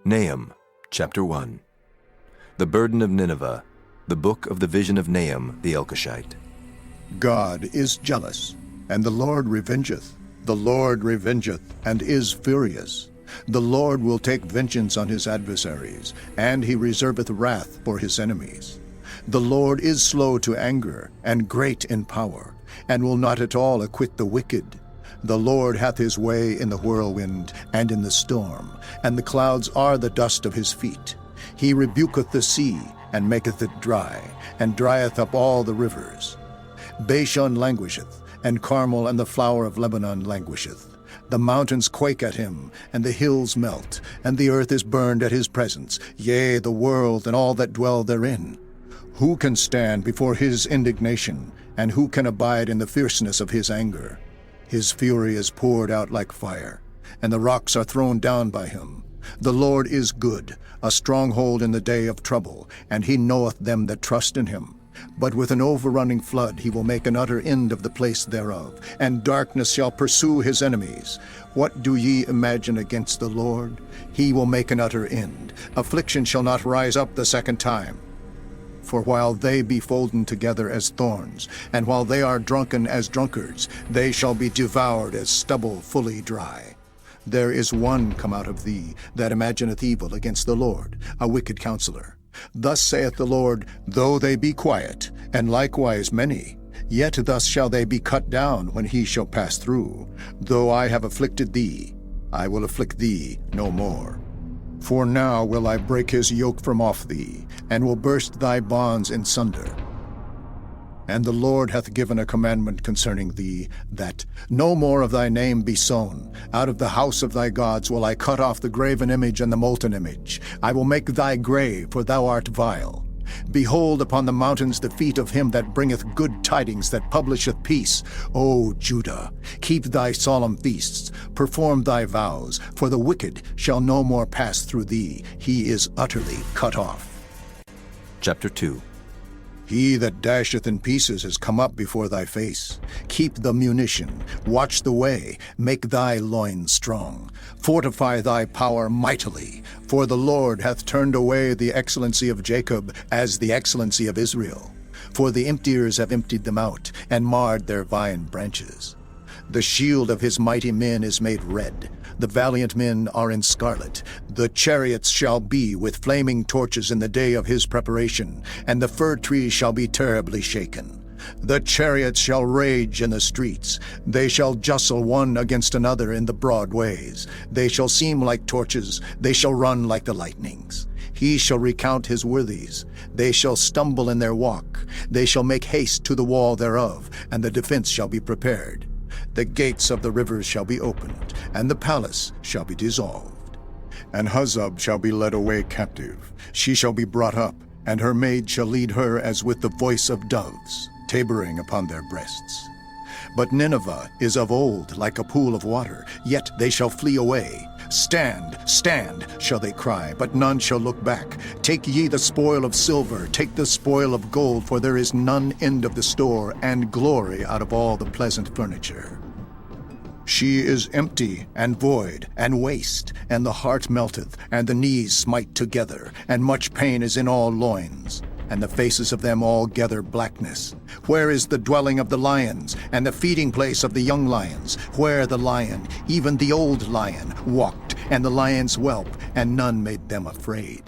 Nahum, chapter 1. The burden of Nineveh, the book of the vision of Nahum the Elkoshite. God is jealous, and the Lord revengeth. The Lord revengeth, and is furious. The Lord will take vengeance on his adversaries, and he reserveth wrath for his enemies. The Lord is slow to anger, and great in power, and will not at all acquit the wicked. The Lord hath his way in the whirlwind and in the storm, and the clouds are the dust of his feet. He rebuketh the sea, and maketh it dry, and drieth up all the rivers. Bashan languisheth, and Carmel and the flower of Lebanon languisheth. The mountains quake at him, and the hills melt, and the earth is burned at his presence, yea, the world and all that dwell therein. Who can stand before his indignation, and who can abide in the fierceness of his anger? His fury is poured out like fire, and the rocks are thrown down by him. The Lord is good, a stronghold in the day of trouble, and he knoweth them that trust in him. But with an overrunning flood he will make an utter end of the place thereof, and darkness shall pursue his enemies. What do ye imagine against the Lord? He will make an utter end. Affliction shall not rise up the second time. For while they be folden together as thorns, and while they are drunken as drunkards, they shall be devoured as stubble fully dry. There is one come out of thee that imagineth evil against the Lord, a wicked counselor. Thus saith the Lord, though they be quiet, and likewise many, yet thus shall they be cut down when he shall pass through. Though I have afflicted thee, I will afflict thee no more. For now will I break his yoke from off thee, and will burst thy bonds in sunder. And the Lord hath given a commandment concerning thee, that no more of thy name be sown. Out of the house of thy gods will I cut off the graven image and the molten image. I will make thy grave, for thou art vile. Behold upon the mountains the feet of him that bringeth good tidings, that publisheth peace. O Judah, keep thy solemn feasts, perform thy vows, for the wicked shall no more pass through thee. He is utterly cut off. Chapter 2. He that dasheth in pieces is come up before thy face. Keep the munition, watch the way, make thy loins strong. Fortify thy power mightily, for the Lord hath turned away the excellency of Jacob as the excellency of Israel. For the emptiers have emptied them out, and marred their vine branches. The shield of his mighty men is made red. The valiant men are in scarlet. The chariots shall be with flaming torches in the day of his preparation, and the fir trees shall be terribly shaken. The chariots shall rage in the streets. They shall justle one against another in the broad ways. They shall seem like torches. They shall run like the lightnings. He shall recount his worthies. They shall stumble in their walk. They shall make haste to the wall thereof, and the defense shall be prepared. The gates of the rivers shall be opened, and the palace shall be dissolved. And Huzzab shall be led away captive. She shall be brought up, and her maid shall lead her as with the voice of doves, tabering upon their breasts. But Nineveh is of old like a pool of water, yet they shall flee away. Stand, stand, shall they cry, but none shall look back. Take ye the spoil of silver, take the spoil of gold, for there is none end of the store, and glory out of all the pleasant furniture. She is empty, and void, and waste, and the heart melteth, and the knees smite together, and much pain is in all loins. And the faces of them all gather blackness. Where is the dwelling of the lions, and the feeding place of the young lions? Where the lion, even the old lion, walked, and the lion's whelp, and none made them afraid?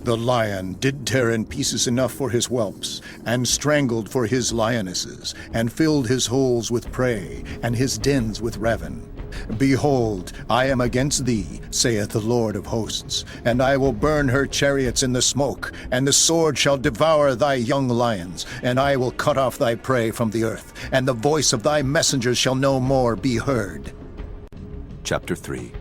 The lion did tear in pieces enough for his whelps, and strangled for his lionesses, and filled his holes with prey, and his dens with ravin. Behold, I am against thee, saith the Lord of hosts, and I will burn her chariots in the smoke, and the sword shall devour thy young lions, and I will cut off thy prey from the earth, and the voice of thy messengers shall no more be heard. Chapter 3.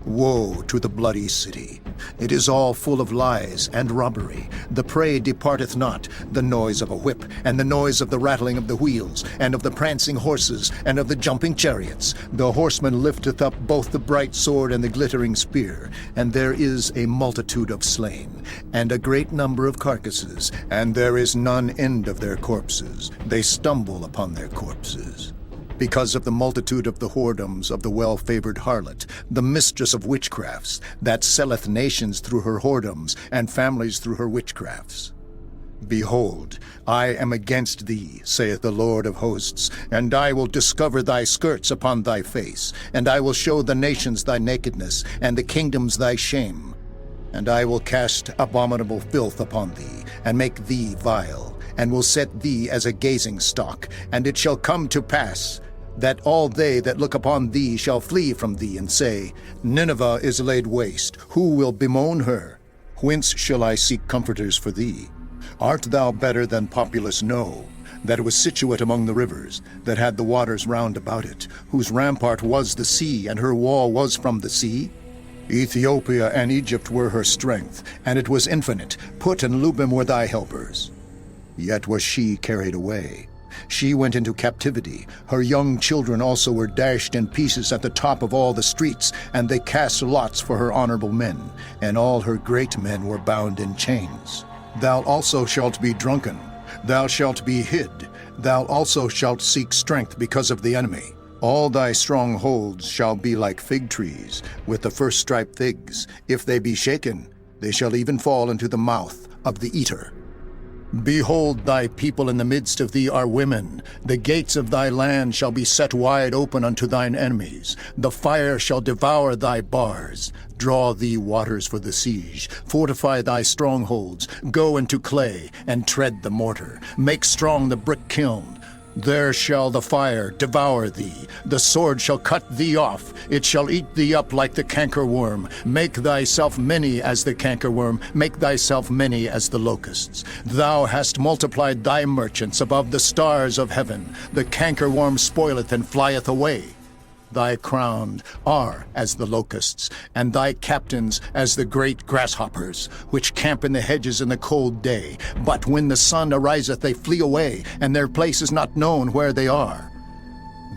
Woe to the bloody city! It is all full of lies and robbery. The prey departeth not, the noise of a whip, and the noise of the rattling of the wheels, and of the prancing horses, and of the jumping chariots. The horseman lifteth up both the bright sword and the glittering spear, and there is a multitude of slain, and a great number of carcasses, and there is none end of their corpses. They stumble upon their corpses. because of the multitude of the whoredoms of the well-favored harlot, the mistress of witchcrafts, that selleth nations through her whoredoms, and families through her witchcrafts. Behold, I am against thee, saith the Lord of hosts, and I will discover thy skirts upon thy face, and I will show the nations thy nakedness, and the kingdoms thy shame. And I will cast abominable filth upon thee, and make thee vile, and will set thee as a gazing stock. And it shall come to pass that all they that look upon thee shall flee from thee, and say, Nineveh is laid waste, who will bemoan her? Whence shall I seek comforters for thee? Art thou better than populous No, that was situate among the rivers, that had the waters round about it, whose rampart was the sea, and her wall was from the sea? Ethiopia and Egypt were her strength, and it was infinite. Put and Lubim were thy helpers. Yet was she carried away. She went into captivity. Her young children also were dashed in pieces at the top of all the streets, and they cast lots for her honorable men, and all her great men were bound in chains. Thou also shalt be drunken, thou shalt be hid, thou also shalt seek strength because of the enemy. All thy strongholds shall be like fig trees, with the first striped figs. If they be shaken, they shall even fall into the mouth of the eater. Behold, thy people in the midst of thee are women. The gates of thy land shall be set wide open unto thine enemies. The fire shall devour thy bars. Draw thee waters for the siege. Fortify thy strongholds. Go into clay, and tread the mortar. Make strong the brick kiln. There shall the fire devour thee. The sword shall cut thee off. It shall eat thee up like the cankerworm. Make thyself many as the cankerworm. Make thyself many as the locusts. Thou hast multiplied thy merchants above the stars of heaven. The cankerworm spoileth and flieth away. Thy crowned are as the locusts, and thy captains as the great grasshoppers, which camp in the hedges in the cold day. But when the sun ariseth, they flee away, and their place is not known where they are.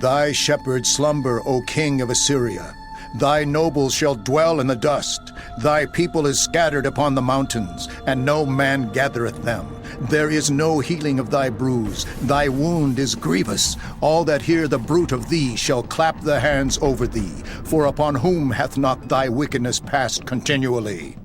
Thy shepherds slumber, O king of Assyria. Thy nobles shall dwell in the dust. Thy people is scattered upon the mountains, and no man gathereth them. There is no healing of thy bruise. Thy wound is grievous. All that hear the bruit of thee shall clap the hands over thee. For upon whom hath not thy wickedness passed continually?